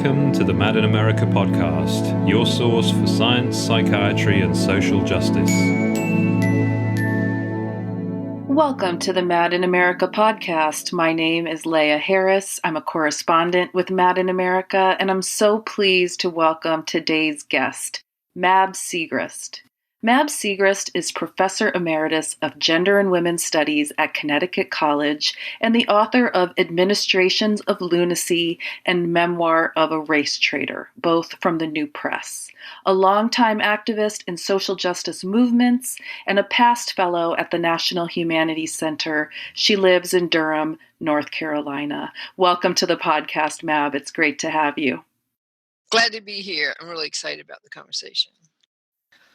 Welcome to the Mad in America podcast, your source for science, psychiatry, and social justice. Welcome to the Mad in America podcast. My name is Leah Harris. I'm a correspondent with Mad in America, and I'm so pleased to welcome today's guest, Mab Segrest. Mab Segrest is Professor Emeritus of Gender and Women's Studies at Connecticut College and the author of Administrations of Lunacy and Memoir of a Race Traitor, both from the New Press. A longtime activist in social justice movements and a past fellow at the National Humanities Center, she lives in Durham, North Carolina. Welcome to the podcast, Mab. It's great to have you. Glad to be here. I'm really excited about the conversation.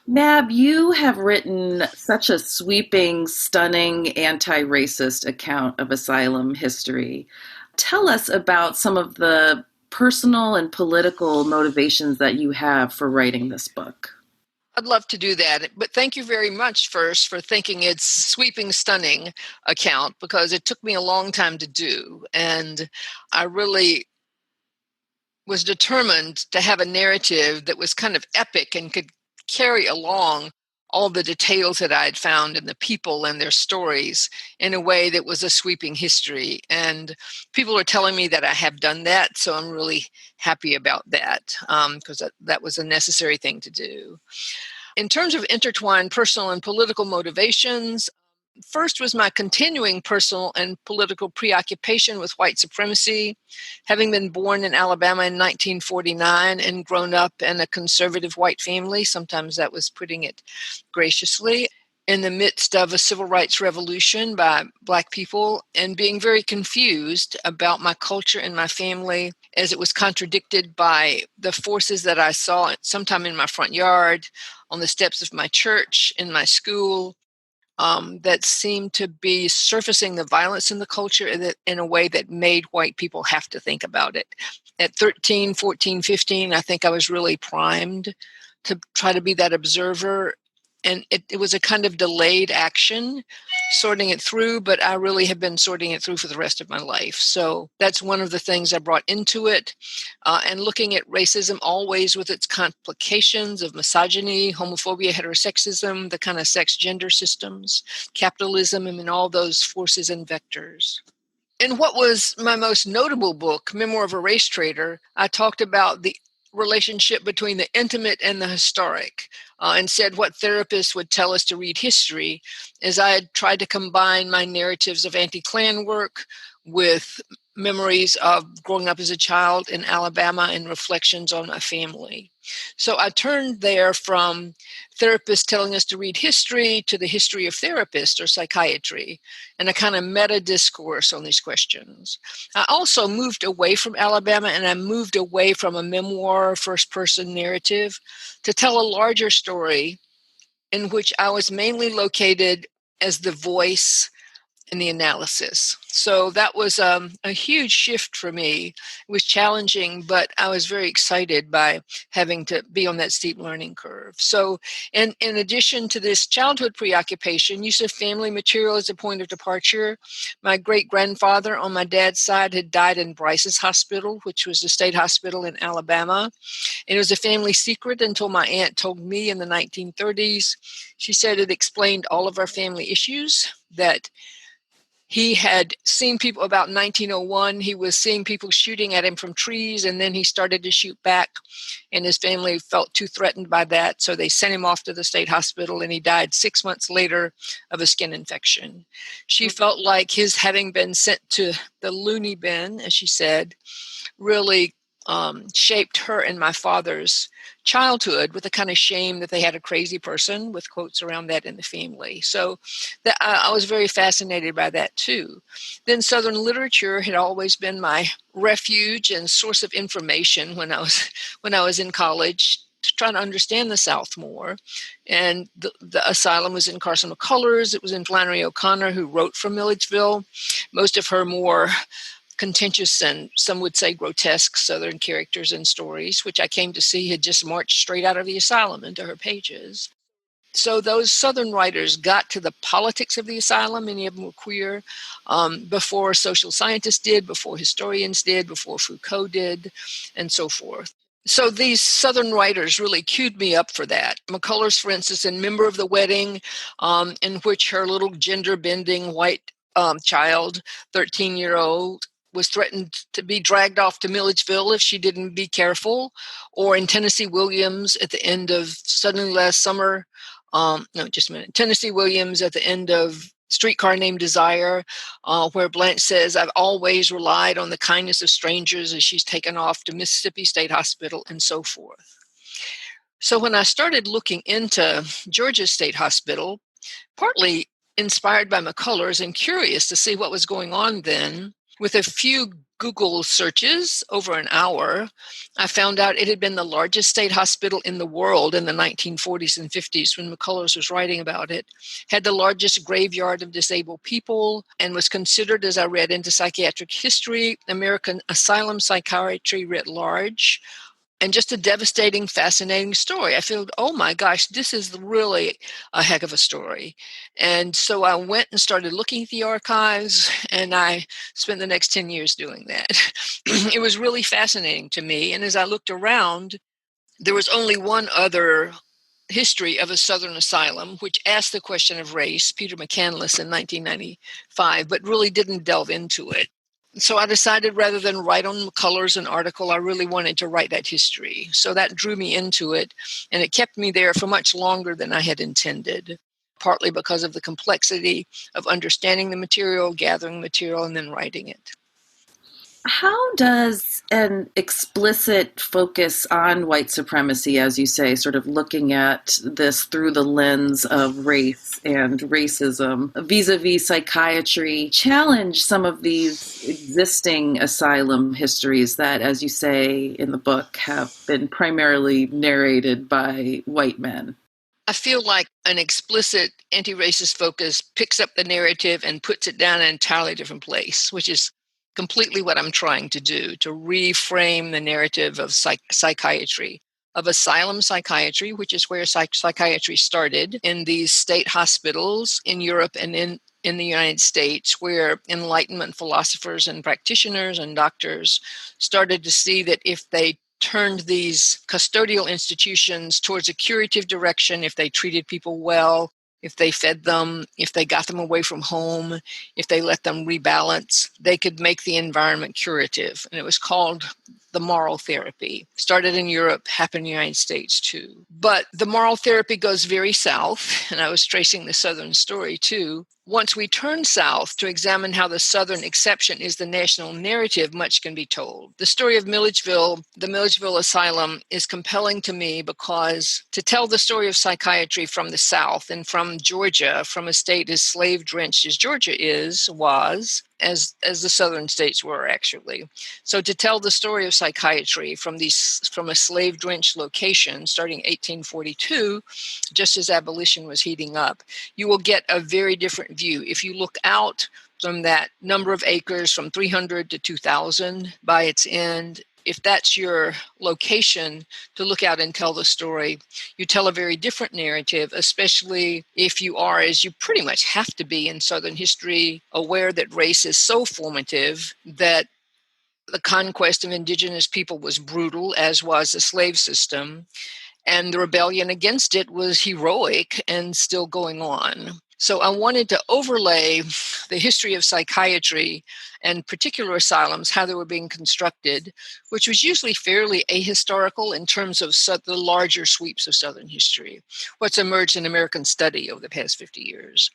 Mab, you have written such a sweeping, stunning, anti-racist account of asylum history. Tell us about some of the personal and political motivations that you have for writing this book. I'd love to do that, but thank you very much first for thinking it's sweeping, stunning account, because it took me a long time to do. And I really was determined to have a narrative that was kind of epic and could carry along all the details that I had found in the people and their stories in a way that was a sweeping history. And people are telling me that I have done that, so I'm really happy about that, because that was a necessary thing to do. In terms of intertwined personal and political motivations, first was my continuing personal and political preoccupation with white supremacy. Having been born in Alabama in 1949 and grown up in a conservative white family, sometimes that was putting it graciously, in the midst of a civil rights revolution by Black people, and being very confused about my culture and my family as it was contradicted by the forces that I saw sometime in my front yard, on the steps of my church, in my school, that seemed to be surfacing the violence in the culture in a way that made white people have to think about it. At 13, 14, 15, I think I was really primed to try to be that observer. And it was a kind of delayed action, sorting it through, but I really have been sorting it through for the rest of my life. So that's one of the things I brought into it. And looking at racism always with its complications of misogyny, homophobia, heterosexism, the kind of sex-gender systems, capitalism, and all those forces and vectors. In what was my most notable book, Memoir of a Race Traitor, I talked about the relationship between the intimate and the historic, and said what therapists would tell us to read history, as I had tried to combine my narratives of anti-Klan work with memories of growing up as a child in Alabama and reflections on my family. So I turned there from therapists telling us to read history to the history of therapists or psychiatry, and a kind of meta discourse on these questions. I also moved away from Alabama, and I moved away from a memoir first-person narrative to tell a larger story in which I was mainly located as the voice in the analysis. So that was a huge shift for me. It was challenging, but I was very excited by having to be on that steep learning curve. So in addition to this childhood preoccupation, use of family material as a point of departure, my great-grandfather on my dad's side had died in Bryce's Hospital, which was the state hospital in Alabama. And it was a family secret until my aunt told me in the 1930s. She said it explained all of our family issues, that he had seen people about 1901. He was seeing people shooting at him from trees, and then he started to shoot back, and his family felt too threatened by that. So they sent him off to the state hospital, and he died 6 months later of a skin infection. She felt like his having been sent to the loony bin, as she said, really shaped her and my father's childhood, with a kind of shame that they had a crazy person, with quotes around that, in the family. So that I was very fascinated by that too. Then Southern literature had always been my refuge and source of information when I was in college, to try to understand the South more. And the asylum was in Carson McCullers. It was in Flannery O'Connor, who wrote from Milledgeville. Most of her more contentious and some would say grotesque Southern characters and stories, which I came to see had just marched straight out of the asylum into her pages. So those Southern writers got to the politics of the asylum. Many of them were queer before social scientists did, before historians did, before Foucault did, and so forth. So these Southern writers really queued me up for that. McCullers, for instance, in Member of the Wedding, in which her little gender-bending white child, 13-year-old, was threatened to be dragged off to Milledgeville if she didn't be careful. Or in Tennessee Williams at the end of Suddenly Last Summer, Tennessee Williams at the end of Streetcar Named Desire, where Blanche says, I've always relied on the kindness of strangers as she's taken off to Mississippi State Hospital, and so forth. So when I started looking into Georgia State Hospital, partly inspired by McCullers and curious to see what was going on then, with a few Google searches over an hour, I found out it had been the largest state hospital in the world in the 1940s and 50s when McCullers was writing about it, had the largest graveyard of disabled people, and was considered, as I read into psychiatric history, American asylum psychiatry writ large. And just a devastating, fascinating story. I feel, oh my gosh, this is really a heck of a story. And so I went and started looking at the archives, and I spent the next 10 years doing that. It was really fascinating to me. And as I looked around, there was only one other history of a Southern asylum, which asked the question of race, Peter McCandless in 1995, but really didn't delve into it. So I decided rather than write on McCullers an article, I really wanted to write that history. So that drew me into it, and it kept me there for much longer than I had intended, partly because of the complexity of understanding the material, gathering material, and then writing it. How does an explicit focus on white supremacy, as you say, sort of looking at this through the lens of race and racism, vis-a-vis psychiatry, challenge some of these existing asylum histories that, as you say in the book, have been primarily narrated by white men? I feel like an explicit anti-racist focus picks up the narrative and puts it down in an entirely different place, which is completely what I'm trying to do, to reframe the narrative of psychiatry, of asylum psychiatry, which is where psychiatry started in these state hospitals in Europe and in the United States, where Enlightenment philosophers and practitioners and doctors started to see that if they turned these custodial institutions towards a curative direction, if they treated people well, if they fed them, if they got them away from home, if they let them rebalance, they could make the environment curative. And it was called the moral therapy. Started in Europe, happened in the United States too. But the moral therapy goes very south, and I was tracing the Southern story too. Once we turn south to examine how the Southern exception is the national narrative, much can be told. The story of Milledgeville, the Milledgeville Asylum, is compelling to me because to tell the story of psychiatry from the South and from Georgia, from a state as slave-drenched as Georgia was, as the Southern states were actually. So to tell the story of psychiatry from a slave-drenched location starting 1842, just as abolition was heating up, you will get a very different view. If you look out from that number of acres from 300 to 2,000 by its end, if that's your location to look out and tell the story, you tell a very different narrative, especially if you are, as you pretty much have to be in Southern history, aware that race is so formative, that the conquest of indigenous people was brutal, as was the slave system, and the rebellion against it was heroic and still going on. So I wanted to overlay the history of psychiatry and particular asylums, how they were being constructed, which was usually fairly ahistorical in terms of the larger sweeps of Southern history, what's emerged in American study over the past 50 years.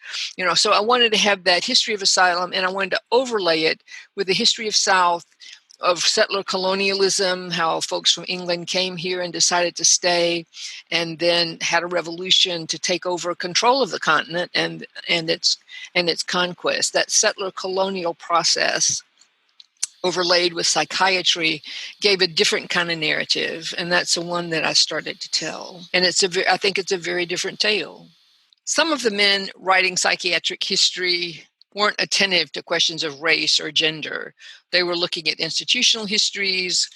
So I wanted to have that history of asylum, and I wanted to overlay it with the history of South, of settler colonialism, how folks from England came here and decided to stay, and then had a revolution to take over control of the continent and its conquest. That settler colonial process overlaid with psychiatry gave a different kind of narrative, and that's the one that I started to tell. And I think it's a very different tale. Some of the men writing psychiatric history weren't attentive to questions of race or gender. They were looking at institutional histories,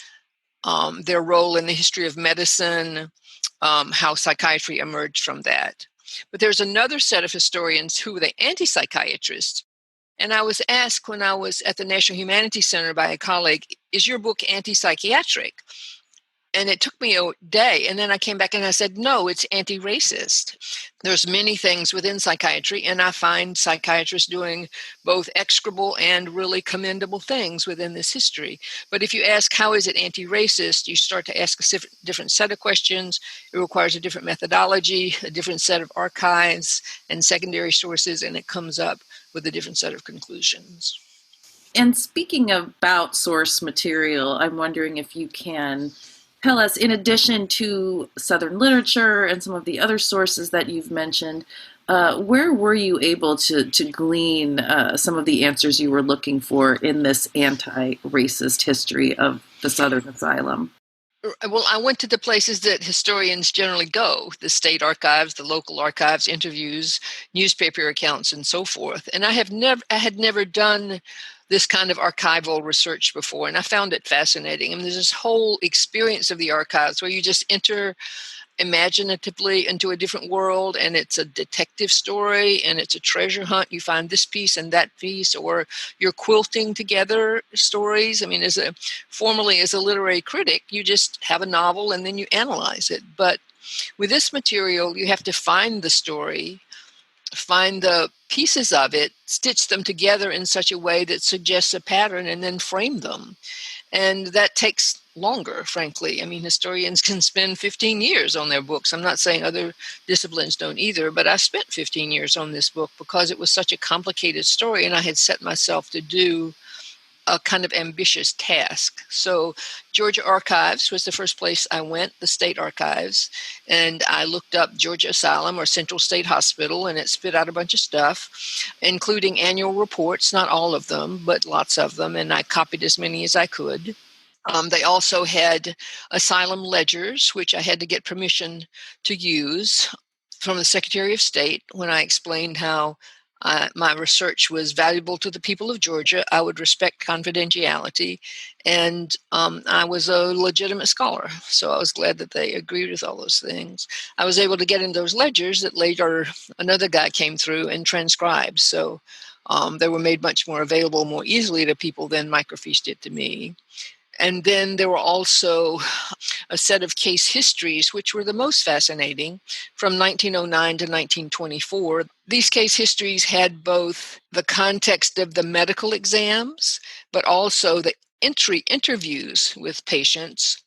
their role in the history of medicine, how psychiatry emerged from that. But there's another set of historians who were the anti-psychiatrists. And I was asked when I was at the National Humanities Center by a colleague, is your book anti-psychiatric? And it took me a day. And then I came back and I said, no, it's anti-racist. There's many things within psychiatry, and I find psychiatrists doing both execrable and really commendable things within this history. But if you ask, how is it anti-racist, you start to ask a different set of questions. It requires a different methodology, a different set of archives and secondary sources, and it comes up with a different set of conclusions. And speaking about source material, I'm wondering if you can tell us, in addition to Southern literature and some of the other sources that you've mentioned, where were you able to glean some of the answers you were looking for in this anti-racist history of the Southern Asylum? Well, I went to the places that historians generally go, the state archives, the local archives, interviews, newspaper accounts, and so forth. And I had never done this kind of archival research before, and I found it fascinating. I mean, there's this whole experience of the archives where you just enter imaginatively into a different world, and it's a detective story and it's a treasure hunt. You find this piece and that piece, or you're quilting together stories. I mean, formerly as a literary critic, you just have a novel and then you analyze it. But with this material, you have to find the story, find the pieces of it, stitch them together in such a way that suggests a pattern, and then frame them. And that takes longer, frankly. I mean, historians can spend 15 years on their books. I'm not saying other disciplines don't either, but I spent 15 years on this book because it was such a complicated story, and I had set myself to do a kind of ambitious task. So Georgia Archives was the first place I went, the state archives, and I looked up Georgia Asylum or Central State Hospital, and it spit out a bunch of stuff, including annual reports, not all of them, but lots of them, and I copied as many as I could. They also had asylum ledgers, which I had to get permission to use from the Secretary of State when I explained how my research was valuable to the people of Georgia. I would respect confidentiality, and I was a legitimate scholar. So I was glad that they agreed with all those things. I was able to get in those ledgers that later another guy came through and transcribed. So they were made much more available more easily to people than microfiche did to me. And then there were also a set of case histories, which were the most fascinating, from 1909 to 1924. These case histories had both the context of the medical exams, but also the interviews with patients.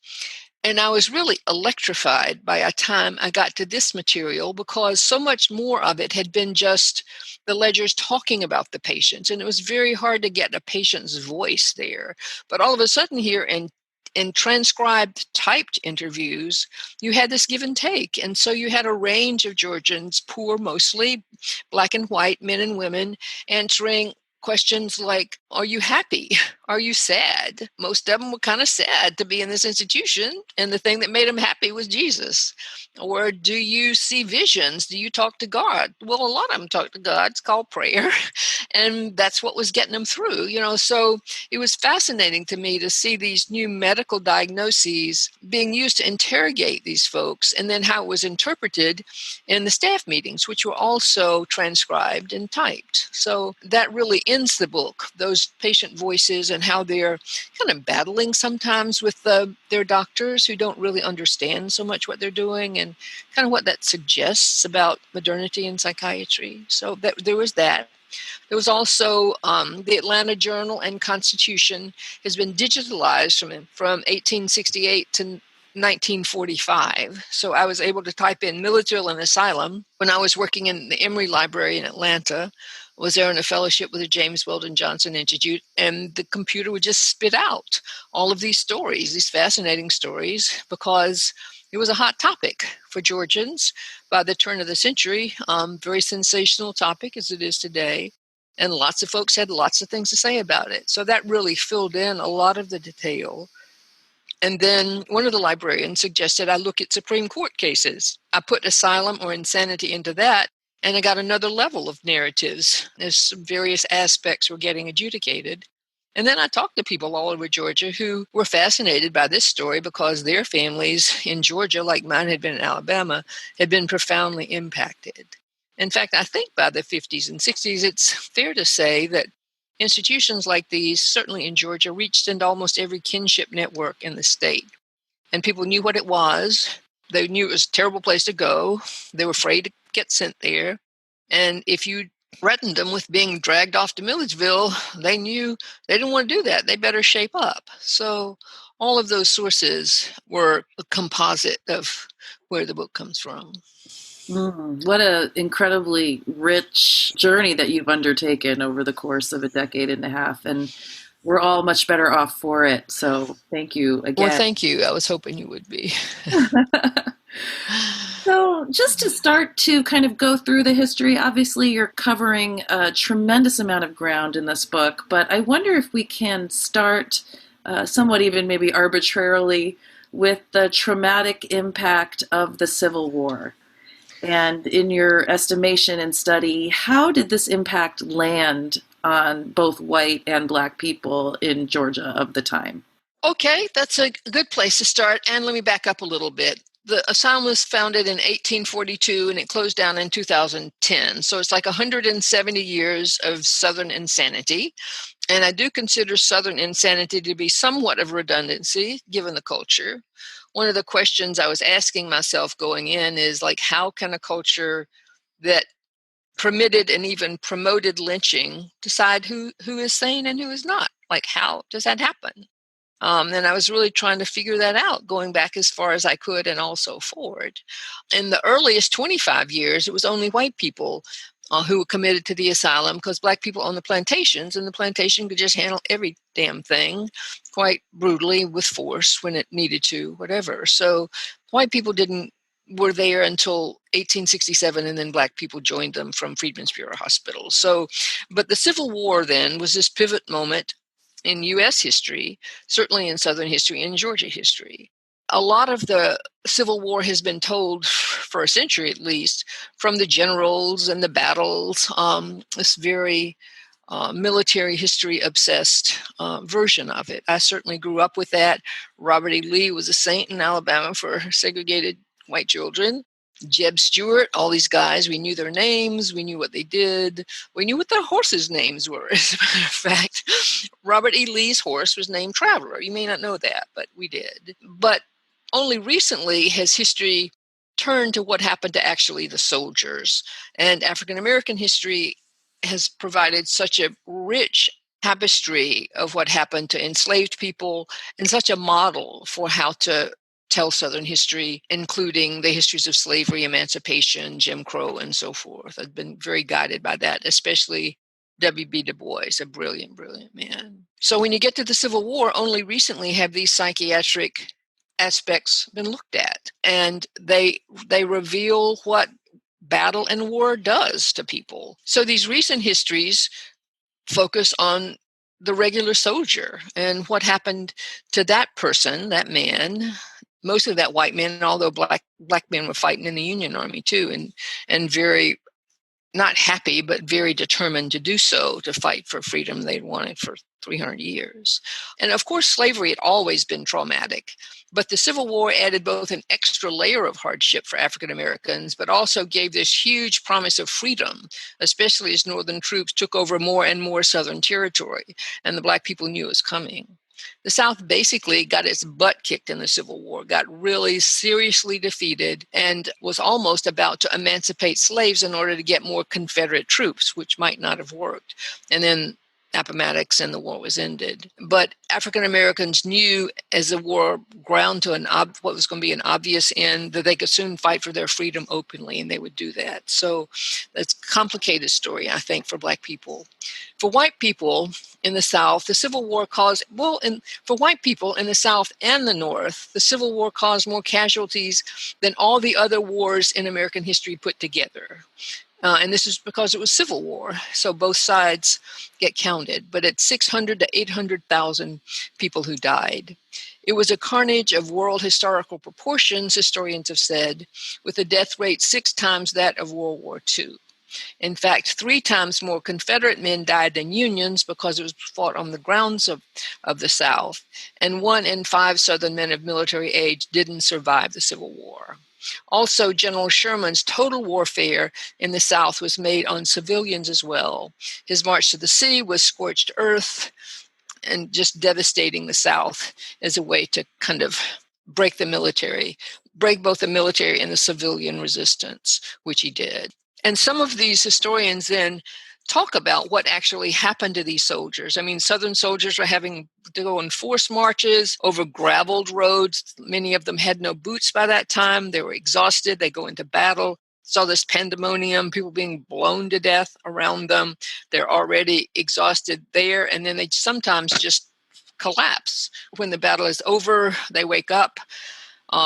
And I was really electrified by the time I got to this material, because so much more of it had been just the ledgers talking about the patients. And it was very hard to get a patient's voice there. But all of a sudden here in transcribed typed interviews, you had this give and take. And so you had a range of Georgians, poor mostly, black and white, men and women, answering questions like, are you happy? Are you sad? Most of them were kind of sad to be in this institution, and the thing that made them happy was Jesus. Or do you see visions? Do you talk to God? Well, a lot of them talk to God. It's called prayer. And that's what was getting them through, So it was fascinating to me to see these new medical diagnoses being used to interrogate these folks, and then how it was interpreted in the staff meetings, which were also transcribed and typed. So that really ends the book, those patient voices and how they're kind of battling sometimes with their doctors who don't really understand so much what they're doing, and kind of what that suggests about modernity in psychiatry. So there was that. There was also the Atlanta Journal and Constitution has been digitalized from 1868 to 1945. So I was able to type in Milledgeville Asylum when I was working in the Emory Library in Atlanta. I was there in a fellowship with the James Weldon Johnson Institute, and the computer would just spit out all of these stories, these fascinating stories, because it was a hot topic for Georgians by the turn of the century, very sensational topic as it is today. And lots of folks had lots of things to say about it. So that really filled in a lot of the detail. And then one of the librarians suggested I look at Supreme Court cases. I put asylum or insanity into that, and I got another level of narratives as various aspects were getting adjudicated. And then I talked to people all over Georgia who were fascinated by this story because their families in Georgia, like mine had been in Alabama, had been profoundly impacted. In fact, I think by the 50s and 60s, it's fair to say that institutions like these, certainly in Georgia, reached into almost every kinship network in the state. And people knew what it was. They knew it was a terrible place to go. They were afraid to get sent there. And if you threatened them with being dragged off to Milledgeville, they knew they didn't want to do that. They better shape up. So all of those sources were a composite of where the book comes from. What an incredibly rich journey that you've undertaken over the course of a decade and a half. And we're all much better off for it. So thank you again. Well, thank you. I was hoping you would be. So just to start to kind of go through the history, obviously you're covering a tremendous amount of ground in this book, but I wonder if we can start somewhat even maybe arbitrarily with the traumatic impact of the Civil War. And in your estimation and study, how did this impact land on both white and Black people in Georgia of the time? Okay, that's a good place to start. And let me back up a little bit. The asylum was founded in 1842 and it closed down in 2010. So it's like 170 years of Southern insanity. And I do consider Southern insanity to be somewhat of redundancy given the culture. One of the questions I was asking myself going in is like, how can a culture that permitted and even promoted lynching decide who is sane and who is not? Like, how does that happen? And I was really trying to figure that out, going back as far as I could and also forward. In the earliest 25 years, it was only white people who were committed to the asylum because Black people owned the plantations, and the plantation could just handle every damn thing quite brutally with force when it needed to, whatever. So white people were there until 1867, and then Black people joined them from Freedmen's Bureau hospitals. So, but the Civil War then was this pivot moment in U.S. history, certainly in Southern history and Georgia history. A lot of the Civil War has been told for a century at least from the generals and the battles, this very military history obsessed version of it. I certainly grew up with that. Robert E. Lee was a saint in Alabama for segregated white children. Jeb Stuart, all these guys, we knew their names, we knew what they did, we knew what their horses' names were. As a matter of fact, Robert E. Lee's horse was named Traveler. You may not know that, but we did. But only recently has history turned to what happened to actually the soldiers. And African American history has provided such a rich tapestry of what happened to enslaved people and such a model for how to tell Southern history, including the histories of slavery, emancipation, Jim Crow, and so forth. I've been very guided by that, especially W.B. Du Bois, a brilliant, brilliant man. So when you get to the Civil War, only recently have these psychiatric aspects been looked at, and they reveal what battle and war does to people. So these recent histories focus on the regular soldier and what happened to that person, that man, mostly that white man, although black men were fighting in the Union Army too, and very not happy, but very determined to do so, to fight for freedom they'd wanted for 300 years. And of course, slavery had always been traumatic, but the Civil War added both an extra layer of hardship for African Americans, but also gave this huge promise of freedom, especially as Northern troops took over more and more Southern territory, and the Black people knew it was coming. The South basically got its butt kicked in the Civil War, got really seriously defeated, and was almost about to emancipate slaves in order to get more Confederate troops, which might not have worked. And then Appomattox and the war was ended. But African Americans knew as the war ground to what was going to be an obvious end, that they could soon fight for their freedom openly, and they would do that. So that's a complicated story, I think, for Black people. For white people in the South, the Civil War caused, for white people in the South and the North, the Civil War caused more casualties than all the other wars in American history put together. And this is because it was civil war, so both sides get counted. But it's 600 to 800,000 people who died. It was a carnage of world historical proportions, historians have said, with a death rate 6 times that of World War II. In fact, 3 times more Confederate men died than Unions because it was fought on the grounds of the South. And 1 in 5 Southern men of military age didn't survive the Civil War. Also, General Sherman's total warfare in the South was made on civilians as well. His march to the sea was scorched earth and just devastating the South as a way to kind of break both the military and the civilian resistance, which he did. And some of these historians then talk about what actually happened to these soldiers. I mean, Southern soldiers were having to go on forced marches over graveled roads. Many of them had no boots by that time. They were exhausted. They go into battle. Saw this pandemonium, people being blown to death around them. They're already exhausted there, and then they sometimes just collapse. When the battle is over, they wake up.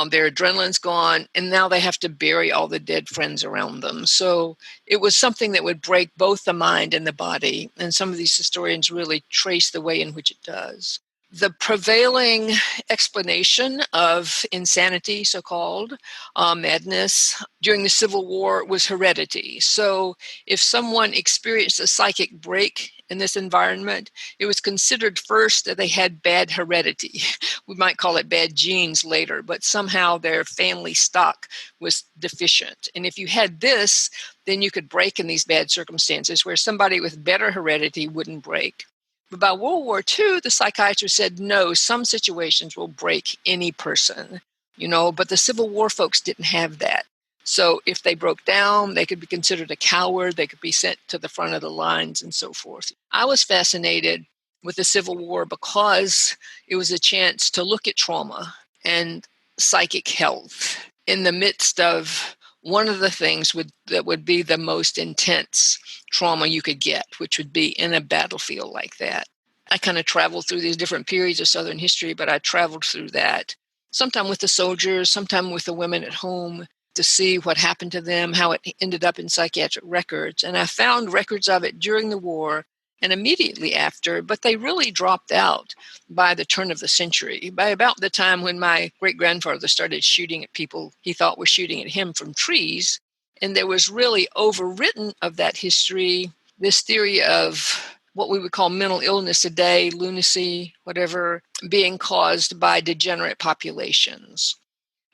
Their adrenaline's gone, and now they have to bury all the dead friends around them. So it was something that would break both the mind and the body, and some of these historians really trace the way in which it does. The prevailing explanation of insanity, so-called madness, during the Civil War was heredity. So if someone experienced a psychic break in this environment, it was considered first that they had bad heredity. We might call it bad genes later, but somehow their family stock was deficient. And if you had this, then you could break in these bad circumstances where somebody with better heredity wouldn't break. But by World War II, the psychiatrist said, no, some situations will break any person, but the Civil War folks didn't have that. So if they broke down, they could be considered a coward, they could be sent to the front of the lines and so forth. I was fascinated with the Civil War because it was a chance to look at trauma and psychic health in the midst of one of the things that would be the most intense trauma you could get, which would be in a battlefield like that. I kind of traveled through these different periods of Southern history, but I traveled through that, sometime with the soldiers, sometime with the women at home, to see what happened to them, how it ended up in psychiatric records. And I found records of it during the war and immediately after, but they really dropped out by the turn of the century. By about the time when my great-grandfather started shooting at people he thought were shooting at him from trees, and there was really overwritten of that history this theory of what we would call mental illness today, lunacy, whatever, being caused by degenerate populations.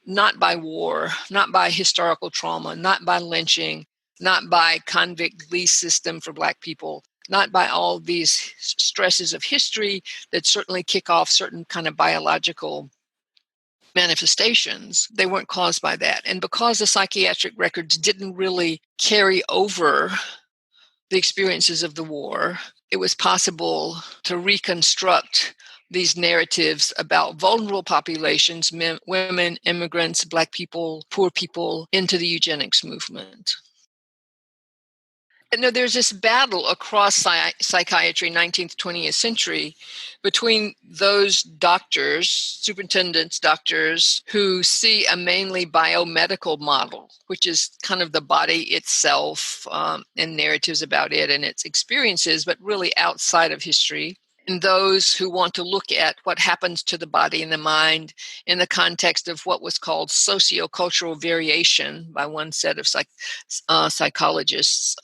Not by war, not by historical trauma, not by lynching, not by convict lease system for Black people, not by all these stresses of history that certainly kick off certain kind of biological manifestations. They weren't caused by that. And because the psychiatric records didn't really carry over the experiences of the war, it was possible to reconstruct these narratives about vulnerable populations, men, women, immigrants, Black people, poor people, into the eugenics movement. And there's this battle across psychiatry, 19th, 20th century, between those doctors, superintendents, doctors, who see a mainly biomedical model, which is kind of the body itself and narratives about it and its experiences, but really outside of history. And those who want to look at what happens to the body and the mind in the context of what was called sociocultural variation by one set of psychologists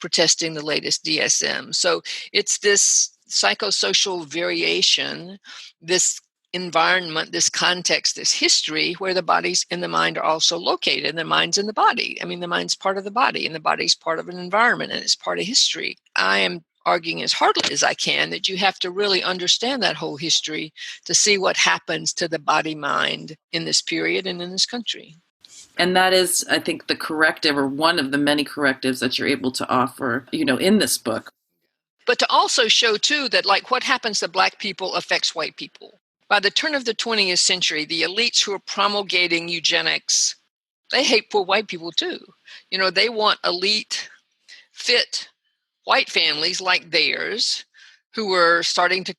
protesting the latest DSM. So it's this psychosocial variation, this environment, this context, this history where the bodies and the mind are also located, and the mind's in the body. I mean, the mind's part of the body, and the body's part of an environment, and it's part of history. I am arguing as hard as I can that you have to really understand that whole history to see what happens to the body-mind in this period and in this country. And that is, I think, the corrective, or one of the many correctives that you're able to offer, in this book. But to also show, too, that like what happens to Black people affects white people. By the turn of the 20th century, the elites who are promulgating eugenics, they hate poor white people, too. They want elite, fit white families like theirs who were starting to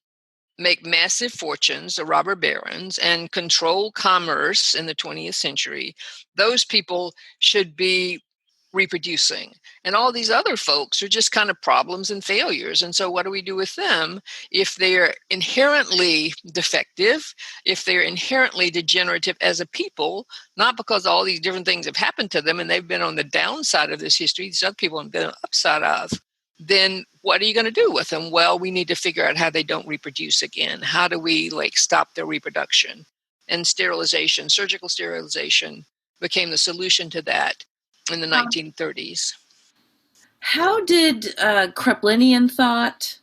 make massive fortunes, the robber barons, and control commerce in the 20th century. Those people should be reproducing. And all these other folks are just kind of problems and failures. And so what do we do with them if they're inherently defective, if they're inherently degenerative as a people, not because all these different things have happened to them and they've been on the downside of this history, these other people have been on the upside of, then what are you going to do with them? Well, we need to figure out how they don't reproduce again. How do we stop their reproduction? And sterilization, surgical sterilization became the solution to that in the 1930s. How did Kreplinian thought,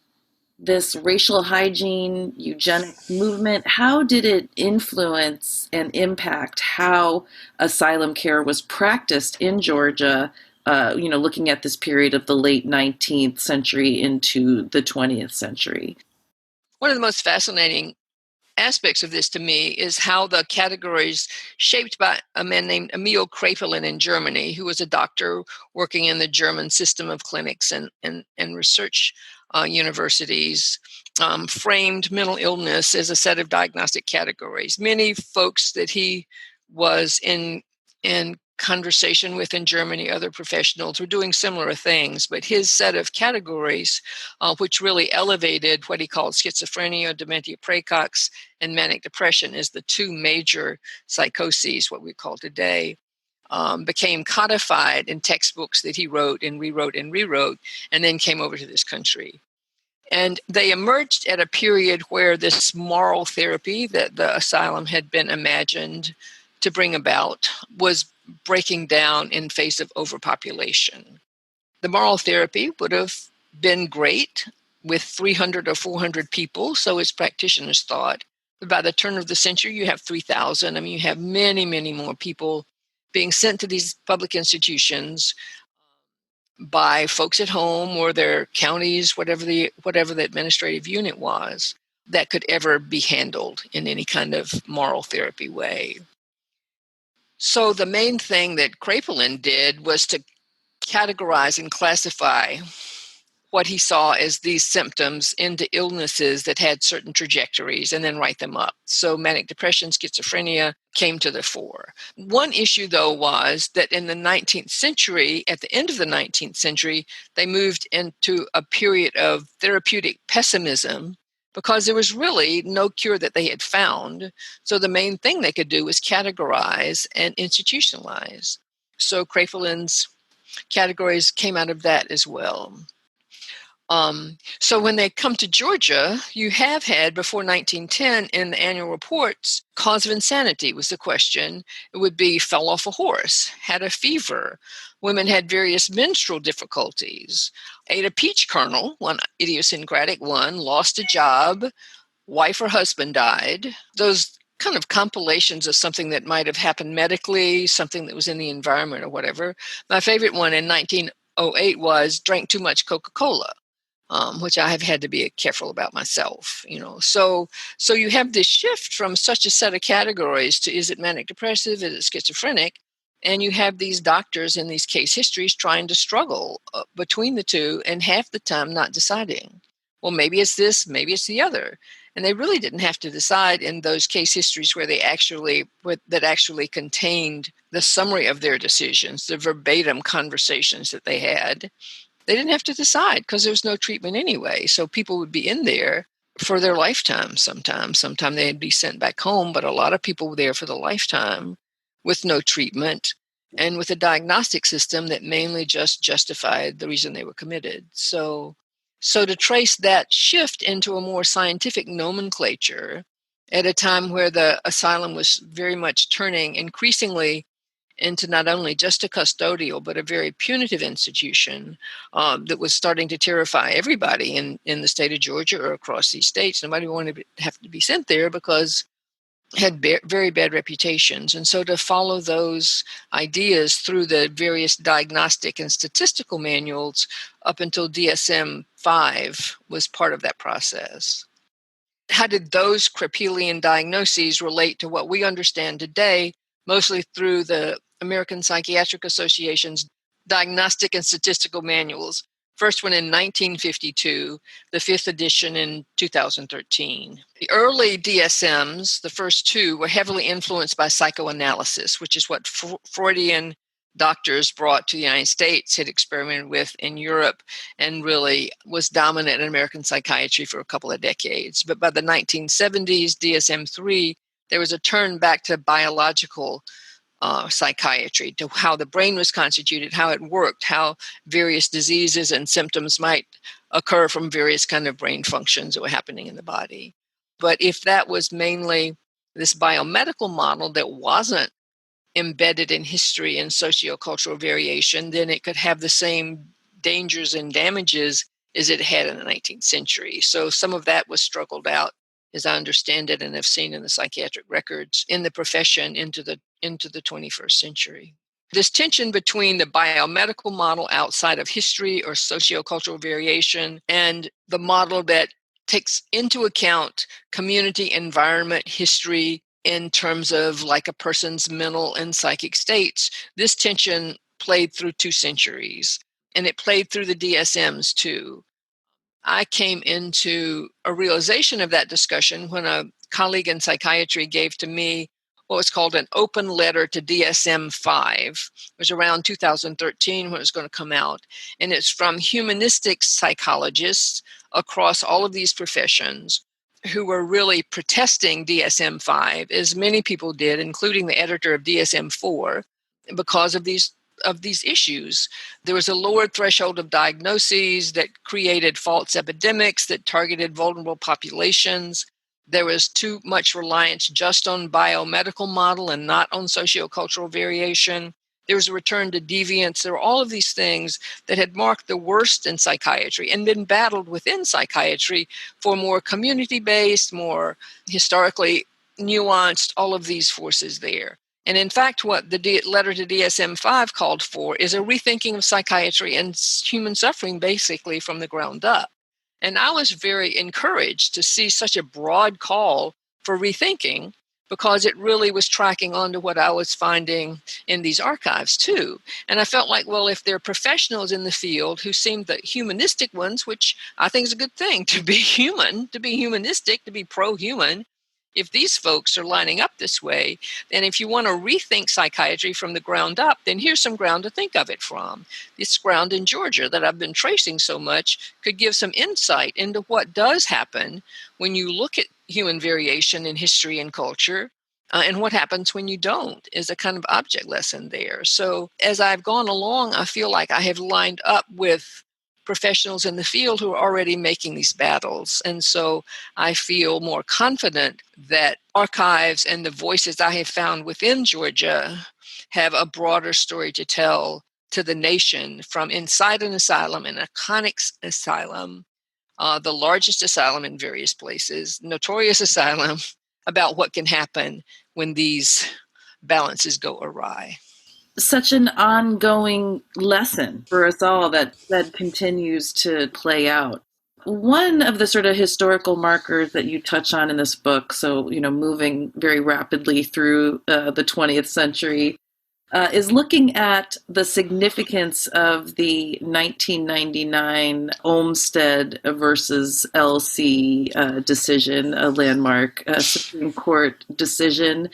this racial hygiene, eugenics movement, how did it influence and impact how asylum care was practiced in Georgia, looking at this period of the late 19th century into the 20th century? One of the most fascinating aspects of this to me is how the categories shaped by a man named Emil Kraepelin in Germany, who was a doctor working in the German system of clinics and research universities, framed mental illness as a set of diagnostic categories. Many folks that he was in conversation with in Germany, other professionals, were doing similar things, but his set of categories, which really elevated what he called schizophrenia, dementia praecox, and manic depression as the two major psychoses, what we call today, became codified in textbooks that he wrote and rewrote, and then came over to this country. And they emerged at a period where this moral therapy that the asylum had been imagined to bring about was breaking down in face of overpopulation. The moral therapy would have been great with 300 or 400 people, so its practitioners thought. But by the turn of the century, you have 3,000. I mean, you have many, many more people being sent to these public institutions by folks at home or their counties, whatever the administrative unit was, that could ever be handled in any kind of moral therapy way. So the main thing that Kraepelin did was to categorize and classify what he saw as these symptoms into illnesses that had certain trajectories and then write them up. So manic depression, schizophrenia came to the fore. One issue, though, was that in the 19th century, at the end of the 19th century, they moved into a period of therapeutic pessimism because there was really no cure that they had found. So the main thing they could do was categorize and institutionalize. So Kraepelin's categories came out of that as well. So when they come to Georgia, you have had before 1910 in the annual reports, cause of insanity was the question. It would be fell off a horse, had a fever. Women had various menstrual difficulties, ate a peach kernel, one idiosyncratic one, lost a job, wife or husband died. Those kind of compilations of something that might have happened medically, something that was in the environment or whatever. My favorite one in 1908 was drank too much Coca-Cola. Which I have had to be careful about myself, So you have this shift from such a set of categories to is it manic depressive, is it schizophrenic? And you have these doctors in these case histories trying to struggle between the two and half the time not deciding. Well, maybe it's this, maybe it's the other. And they really didn't have to decide in those case histories where that actually contained the summary of their decisions, the verbatim conversations that they had. They didn't have to decide because there was no treatment anyway. So people would be in there for their lifetime sometimes. Sometimes they'd be sent back home, but a lot of people were there for the lifetime with no treatment and with a diagnostic system that mainly just justified the reason they were committed. So to trace that shift into a more scientific nomenclature at a time where the asylum was very much turning increasingly into not only just a custodial, but a very punitive institution that was starting to terrify everybody in the state of Georgia or across these states. Nobody wanted to have to be sent there because it had very bad reputations. And so to follow those ideas through the various diagnostic and statistical manuals up until DSM-5 was part of that process. How did those Kraepelian diagnoses relate to what we understand today, mostly through the American Psychiatric Association's diagnostic and statistical manuals? First one in 1952, the fifth edition in 2013. The early DSMs, the first two, were heavily influenced by psychoanalysis, which is what Freudian doctors brought to the United States had experimented with in Europe and really was dominant in American psychiatry for a couple of decades. But by the 1970s, DSM-3, there was a turn back to biological psychiatry, to how the brain was constituted, how it worked, how various diseases and symptoms might occur from various kind of brain functions that were happening in the body. But if that was mainly this biomedical model that wasn't embedded in history and sociocultural variation, then it could have the same dangers and damages as it had in the 19th century. So some of that was struggled out, as I understand it and have seen in the psychiatric records in the profession into the 21st century. This tension between the biomedical model outside of history or sociocultural variation and the model that takes into account community, environment, history in terms of like a person's mental and psychic states, this tension played through 2 centuries, and it played through the DSMs too. I came into a realization of that discussion when a colleague in psychiatry gave to me what was called an open letter to DSM-5. It was around 2013 when it was going to come out. And it's from humanistic psychologists across all of these professions who were really protesting DSM-5, as many people did, including the editor of DSM-4, because of these issues. There was a lower threshold of diagnoses that created false epidemics that targeted vulnerable populations. There was too much reliance just on biomedical model and not on sociocultural variation. There was a return to deviance. There were all of these things that had marked the worst in psychiatry and been battled within psychiatry for more community-based, more historically nuanced, all of these forces there. And in fact, what the letter to DSM-5 called for is a rethinking of psychiatry and human suffering, basically from the ground up. And I was very encouraged to see such a broad call for rethinking, because it really was tracking onto what I was finding in these archives too. And I felt like, well, if there are professionals in the field who seem the humanistic ones, which I think is a good thing, to be human, to be humanistic, to be pro-human, if these folks are lining up this way, then if you want to rethink psychiatry from the ground up, then here's some ground to think of it from. This ground in Georgia that I've been tracing so much could give some insight into what does happen when you look at human variation in history and culture, and what happens when you don't, is a kind of object lesson there. So as I've gone along, I feel like I have lined up with professionals in the field who are already making these battles. And so I feel more confident that archives and the voices I have found within Georgia have a broader story to tell to the nation from inside an asylum, an iconic asylum, the largest asylum in various places, notorious asylum, about what can happen when these balances go awry. Such an ongoing lesson for us all that continues to play out. One of the sort of historical markers that you touch on in this book, so, moving very rapidly through the 20th century, is looking at the significance of the 1999 Olmstead versus LC decision, a landmark Supreme Court decision.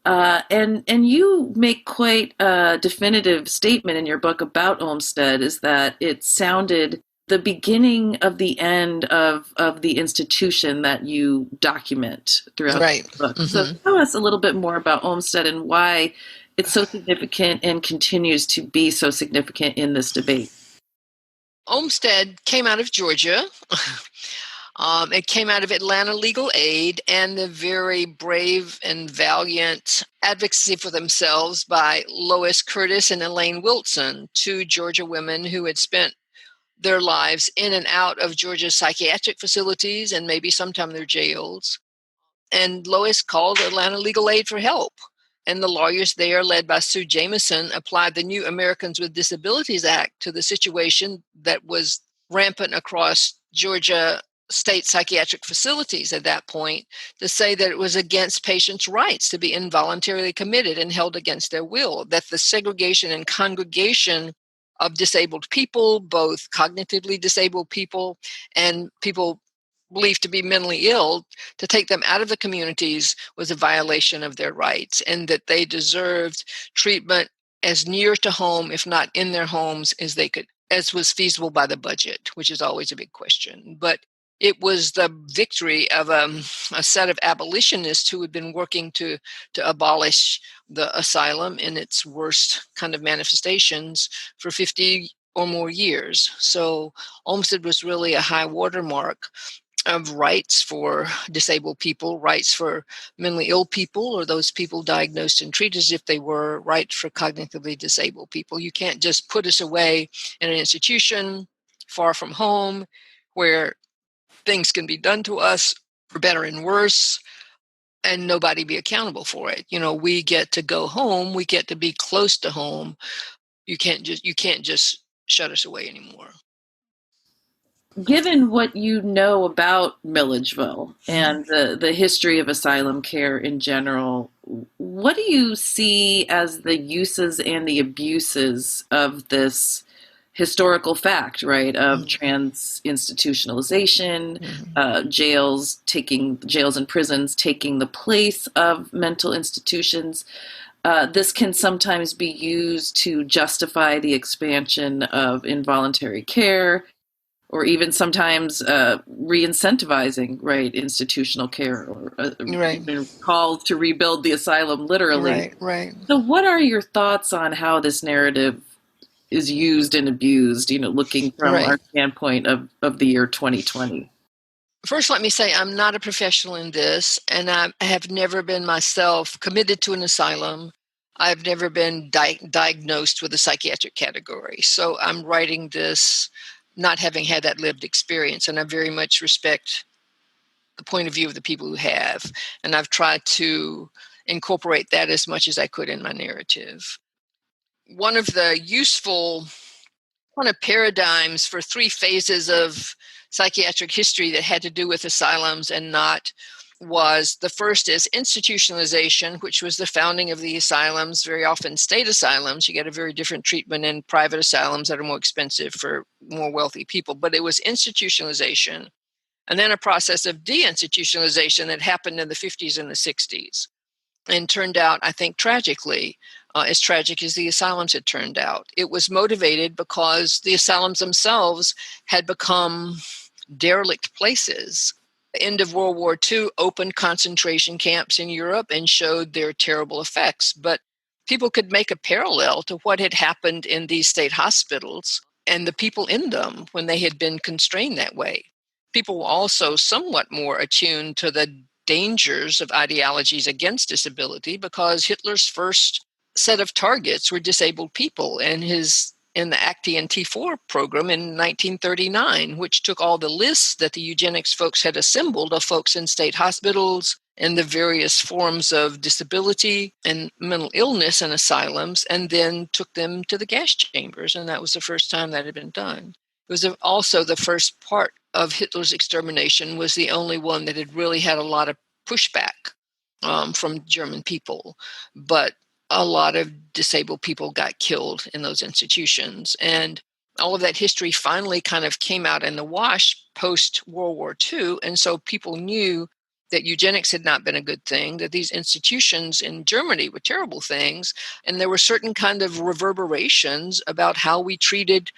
And you make quite a definitive statement in your book about Olmstead, is that it sounded the beginning of the end of the institution that you document throughout the book. Mm-hmm. So tell us a little bit more about Olmstead and why it's so significant and continues to be so significant in this debate. Olmstead came out of Georgia. It came out of Atlanta Legal Aid and the very brave and valiant advocacy for themselves by Lois Curtis and Elaine Wilson, 2 Georgia women who had spent their lives in and out of Georgia's psychiatric facilities and maybe sometime their jails. And Lois called Atlanta Legal Aid for help. And the lawyers there, led by Sue Jameson, applied the new Americans with Disabilities Act to the situation that was rampant across Georgia state psychiatric facilities at that point, to say that it was against patients' rights to be involuntarily committed and held against their will, that the segregation and congregation of disabled people, both cognitively disabled people and people believed to be mentally ill, to take them out of the communities was a violation of their rights, and that they deserved treatment as near to home, if not in their homes, as they could, as was feasible by the budget, which is always a big question. But it was the victory of a set of abolitionists who had been working to abolish the asylum in its worst kind of manifestations for 50 or more years. So Olmstead was really a high watermark of rights for disabled people, rights for mentally ill people, or those people diagnosed and treated as if they were, rights for cognitively disabled people. You can't just put us away in an institution far from home where things can be done to us for better and worse and nobody be accountable for it. We get to go home, we get to be close to home. You can't just shut us away anymore. Given what you know about Milledgeville and the history of asylum care in general, what do you see as the uses and the abuses of this historical fact, right, of trans institutionalization, jails and prisons taking the place of mental institutions? This can sometimes be used to justify the expansion of involuntary care, or even sometimes re-incentivizing, right, institutional care, or Right. calls to rebuild the asylum, literally. Right. So what are your thoughts on how this narrative is used and abused, looking from our standpoint of the year 2020? First, let me say I'm not a professional in this, and I have never been myself committed to an asylum. I've never been diagnosed with a psychiatric category. So I'm writing this not having had that lived experience, and I very much respect the point of view of the people who have. And I've tried to incorporate that as much as I could in my narrative. One of the useful kind of paradigms for three phases of psychiatric history that had to do with asylums and not was, the first is institutionalization, which was the founding of the asylums, very often state asylums. You get a very different treatment in private asylums that are more expensive for more wealthy people, but it was institutionalization. And then a process of deinstitutionalization that happened in the 50s and the 60s and turned out, I think, tragically, as tragic as the asylums had turned out. It was motivated because the asylums themselves had become derelict places. The end of World War II opened concentration camps in Europe and showed their terrible effects. But people could make a parallel to what had happened in these state hospitals and the people in them when they had been constrained that way. People were also somewhat more attuned to the dangers of ideologies against disability because Hitler's first set of targets were disabled people, and in the Actian T4 program in 1939, which took all the lists that the eugenics folks had assembled of folks in state hospitals and the various forms of disability and mental illness in asylums, and then took them to the gas chambers. And that was the first time that had been done. It was also the first part of Hitler's extermination, was the only one that had really had a lot of pushback from German people. But a lot of disabled people got killed in those institutions. And all of that history finally kind of came out in the wash post-World War II. And so people knew that eugenics had not been a good thing, that these institutions in Germany were terrible things. And there were certain kind of reverberations about how we treated,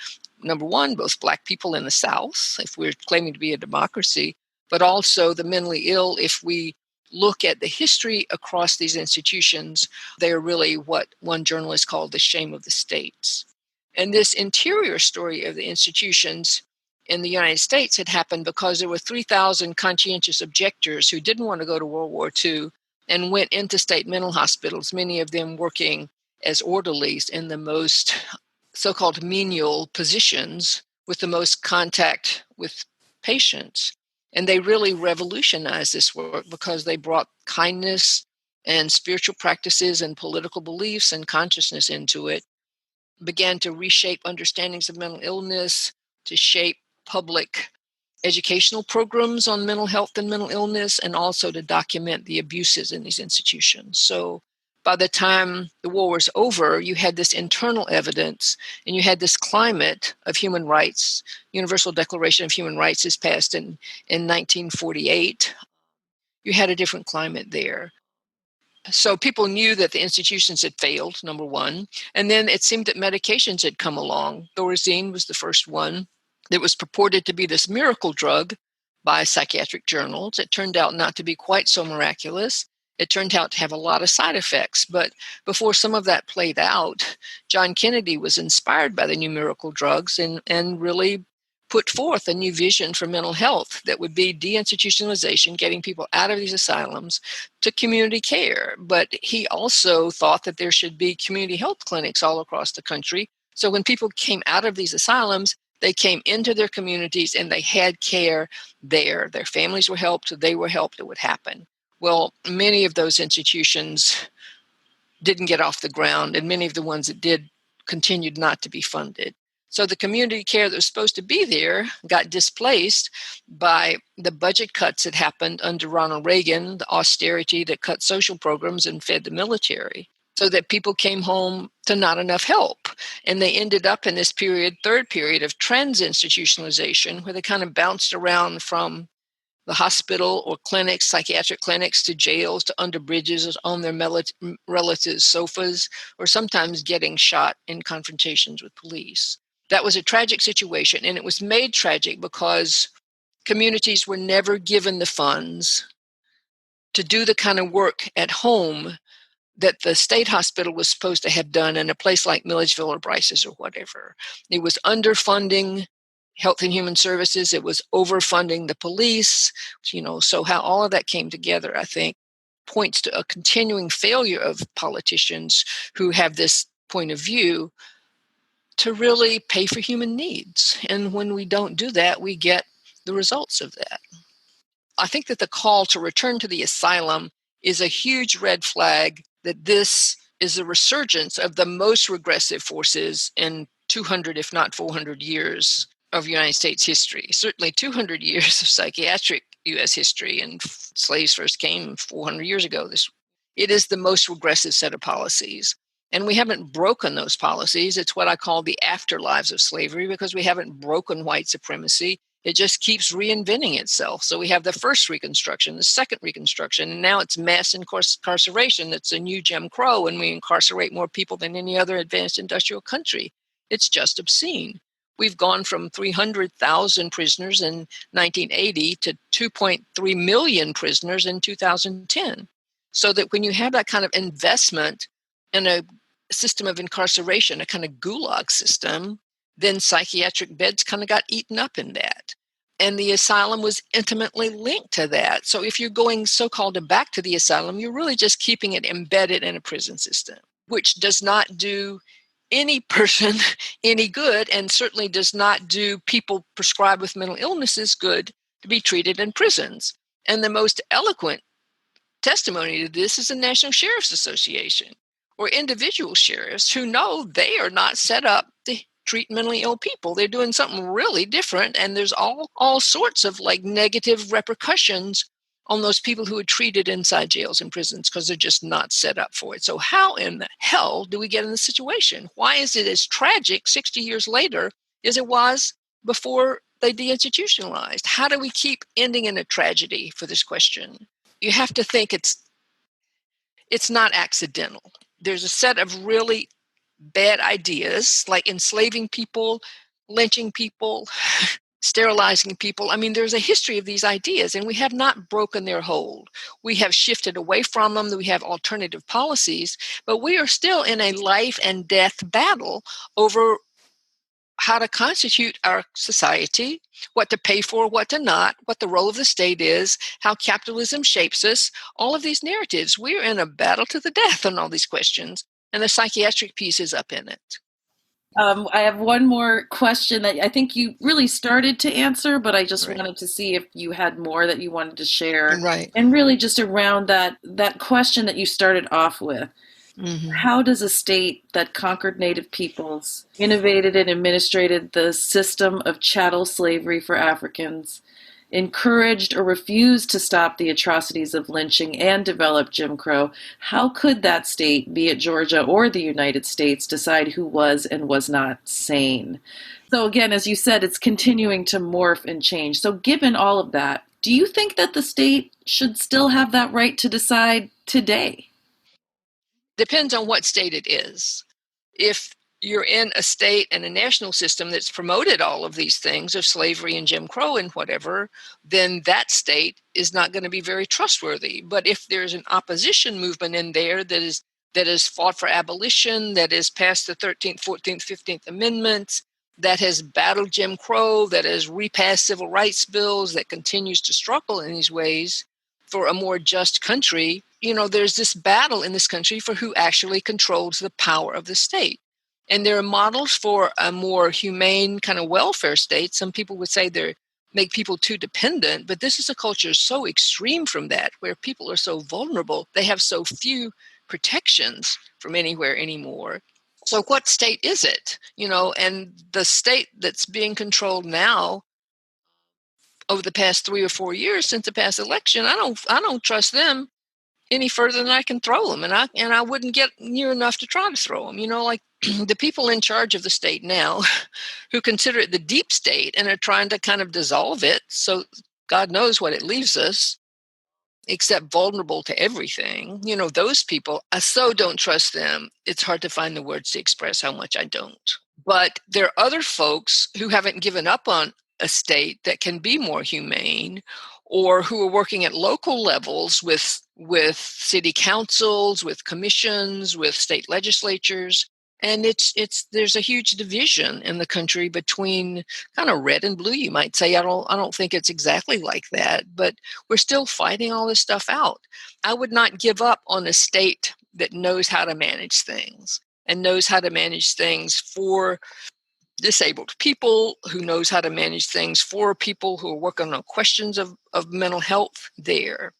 number one, both Black people in the South, if we're claiming to be a democracy, but also the mentally ill. If we look at the history across these institutions, they are really what one journalist called the shame of the states. And this interior story of the institutions in the United States had happened because there were 3,000 conscientious objectors who didn't want to go to World War II and went into state mental hospitals, many of them working as orderlies in the most so-called menial positions with the most contact with patients. And they really revolutionized this work because they brought kindness and spiritual practices and political beliefs and consciousness into it, began to reshape understandings of mental illness, to shape public educational programs on mental health and mental illness, and also to document the abuses in these institutions. So by the time the war was over, you had this internal evidence and you had this climate of human rights. Universal Declaration of Human Rights is passed in 1948. You had a different climate there. So people knew that the institutions had failed, number one. And then it seemed that medications had come along. Thorazine was the first one that was purported to be this miracle drug by psychiatric journals. It turned out not to be quite so miraculous. It turned out to have a lot of side effects. But before some of that played out, John Kennedy was inspired by the new miracle drugs and really put forth a new vision for mental health that would be deinstitutionalization, getting people out of these asylums to community care. But he also thought that there should be community health clinics all across the country. So when people came out of these asylums, they came into their communities and they had care there. Their families were helped, they were helped, it would happen. Well, many of those institutions didn't get off the ground, and many of the ones that did continued not to be funded. So the community care that was supposed to be there got displaced by the budget cuts that happened under Ronald Reagan, the austerity that cut social programs and fed the military, so that people came home to not enough help. And they ended up in this period, third period of trans-institutionalization, where they kind of bounced around from the hospital or clinics, psychiatric clinics, to jails, to under bridges, on their relatives' sofas, or sometimes getting shot in confrontations with police. That was a tragic situation, and it was made tragic because communities were never given the funds to do the kind of work at home that the state hospital was supposed to have done in a place like Milledgeville or Bryce's or whatever. It was underfunding Health and Human Services. It was overfunding the police. So how all of that came together, I think, points to a continuing failure of politicians who have this point of view to really pay for human needs. And when we don't do that, we get the results of that. I think that the call to return to the asylum is a huge red flag that this is a resurgence of the most regressive forces in 200, if not 400 years of United States history. Certainly 200 years of psychiatric U.S. history, and slaves first came 400 years ago. It is the most regressive set of policies. And we haven't broken those policies. It's what I call the afterlives of slavery, because we haven't broken white supremacy. It just keeps reinventing itself. So we have the first Reconstruction, the second Reconstruction, and now it's mass incarceration. That's a new Jim Crow, and we incarcerate more people than any other advanced industrial country. It's just obscene. We've gone from 300,000 prisoners in 1980 to 2.3 million prisoners in 2010. So that when you have that kind of investment in a system of incarceration, a kind of gulag system, then psychiatric beds kind of got eaten up in that. And the asylum was intimately linked to that. So if you're going so-called back to the asylum, you're really just keeping it embedded in a prison system, which does not do any person any good, and certainly does not do people prescribed with mental illnesses good to be treated in prisons. And the most eloquent testimony to this is the National Sheriff's Association, or individual sheriffs who know they are not set up to treat mentally ill people. They're doing something really different, and there's all sorts of negative repercussions on those people who are treated inside jails and prisons because they're just not set up for it. So how in the hell do we get in this situation? Why is it as tragic 60 years later as it was before they deinstitutionalized? How do we keep ending in a tragedy for this question? You have to think it's not accidental. There's a set of really bad ideas, like enslaving people, lynching people, sterilizing people. I mean, there's a history of these ideas, and we have not broken their hold. We have shifted away from them. We have alternative policies, but we are still in a life and death battle over how to constitute our society, what to pay for, what to not, what the role of the state is, how capitalism shapes us, all of these narratives. We're in a battle to the death on all these questions, and the psychiatric piece is up in it. I have one more question that I think you really started to answer, but I just wanted to see if you had more that you wanted to share. Right. And really just around that question that you started off with. Mm-hmm. How does a state that conquered Native peoples, innovated and administrated the system of chattel slavery for Africans, encouraged or refused to stop the atrocities of lynching, and developed Jim Crow, how could that state, be it Georgia or the United States, decide who was and was not sane? So again, as you said, it's continuing to morph and change. So given all of that, do you think that the state should still have that right to decide today? Depends on what state it is. If you're in a state and a national system that's promoted all of these things of slavery and Jim Crow and whatever, then that state is not going to be very trustworthy. But if there's an opposition movement in there that has fought for abolition, that has passed the 13th, 14th, 15th Amendments, that has battled Jim Crow, that has repassed civil rights bills, that continues to struggle in these ways for a more just country, there's this battle in this country for who actually controls the power of the state. And there are models for a more humane kind of welfare state. Some people would say they make people too dependent, but this is a culture so extreme from that, where people are so vulnerable. They have so few protections from anywhere anymore. So what state is it? And the state that's being controlled now over the past 3 or 4 years since the past election, I don't trust them any further than I can throw them. And I wouldn't get near enough to try to throw them. Like the people in charge of the state now who consider it the deep state and are trying to kind of dissolve it. So God knows what it leaves us, except vulnerable to everything. Those people, I so don't trust them. It's hard to find the words to express how much I don't. But there are other folks who haven't given up on a state that can be more humane, or who are working at local levels with city councils, with commissions, with state legislatures. And there's a huge division in the country between kind of red and blue, you might say. I don't think it's exactly like that, but we're still fighting all this stuff out. I would not give up on a state that knows how to manage things, and knows how to manage things for disabled people, who knows how to manage things for people who are working on questions of mental health there.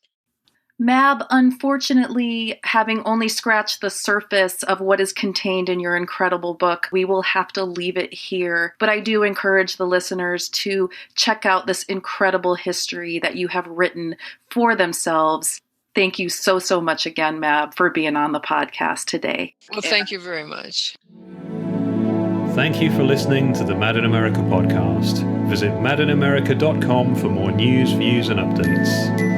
Mab, unfortunately, having only scratched the surface of what is contained in your incredible book, we will have to leave it here. But I do encourage the listeners to check out this incredible history that you have written for themselves. Thank you so, so much again, Mab, for being on the podcast today. Well, thank you very much. Thank you for listening to the Mad in America podcast. Visit madinamerica.com for more news, views, and updates.